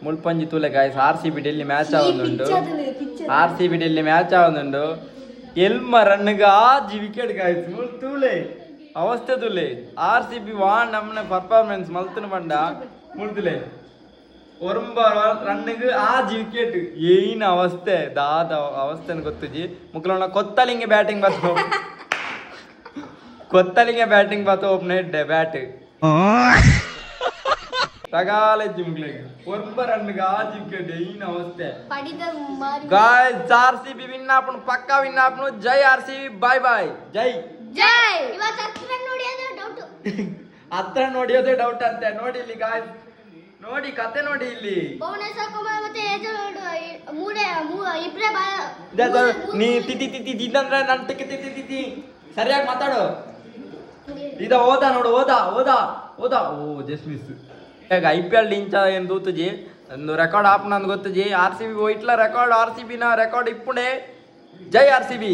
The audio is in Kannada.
ಮುಳ್ಪಂಜಿ ತೂಲೆ ಗಾಯ್ಸ್ RCB ಡೆಲ್ಲಿ ಮ್ಯಾಚ್ ಆവുന്നുണ്ട് RCB ಡೆಲ್ಲಿ ಮ್ಯಾಚ್ ಆവുന്നുണ്ട് ಎಲ್ಮ ರನ್ಗ ಆಜಿ ವಿಕೆಟ್ ಗಾಯ್ಸ್ ಮುಳ್ ತೂಲೆ ಅವಸ್ಥೆ ತುಲೆ RCB ವಾನ್ ನಮ್ಮನೆ ಪರ್ಫಾರ್ಮೆನ್ಸ್ ಮಲ್ತನ ಬಂಡ ಮುಳ್ತುಲೆ ಒರಂಬ ರನ್ನಿಗೆ ಆಜಿ ವಿಕೆಟ್ ಏನ್ ಅವಸ್ಥೆ ದಾದ ಅವಸ್ಥೆನ ಗೊತ್ತುಜಿ ಮುಕ್ಲೋಣ ಕೊತ್ತಲಿಂಗೆ ಬ್ಯಾಟಿಂಗ್ ಬತ್ತು ಕೊತ್ತಲಿಂಗೆ ಬ್ಯಾಟಿಂಗ್ ಬತ್ತು ಒಬ್ಬನ ಹೆಡ್ಡೆ ಬ್ಯಾಟ್ ತಗಾಲೆಜ್ಜಿ ಮುಗ್ಲಿಗೆ ಒರ್ಬ ರನ್ಗೆ ಆಜಿ ವಿಕೆಟ್ ಏನ್ ಅವಸ್ಥೆ ಗಾಯ್ಸ್ RCB ವಿನ್ ಆಪನು ಪಕ್ಕಾ ವಿನ್ ಆಪನು ಜೈ RCB ಬಾಯ್ ಬಾಯ್ ಜೈ ಜೈ ಇವತ್ತು ಹತ್ರ ನೋಡಿಯೋದೇ ಡೌಟ್ ಅಂತೆ ನೋಡಿ ಇಲ್ಲಿ ಗಾಯ್ಸ್ ನೋಡಿ ಕತೆ ನೋಡಿ ಇಲ್ಲಿ ಭುವನೇಶ್ವರ್ ಕುಮಾರ್ ಮತ್ತೆ ಮೂಡೆ ಇಬ್ರೇ ನೀ ತಿತಿ ತಿತಿ ತಿಂದ್ರೆ ನನ್ನ ಟಿಕ್ಕಿ ತಿತಿ ತಿತಿ ಸರಿಯಾಗಿ ಮಾತಾಡು ಇದ ಓದಾ ನೋಡು ಓದಾ ಓ ಜಸ್ಟ್ ಮಿಸ್ ಈಗ IPL ಇಂಚ ಏನ್ ದೂತುಜಿ ಒಂದು ರೆಕಾರ್ಡ್ ಆಪ್ನ ಅಂತ ಗೊತ್ತುಜಿ RCB ಇಟ್ಲ ರೆಕಾರ್ಡ್ RCB ನ ರೆಕಾರ್ಡ್ ಇಪ್ಪುಡೆ ಜೈ RCB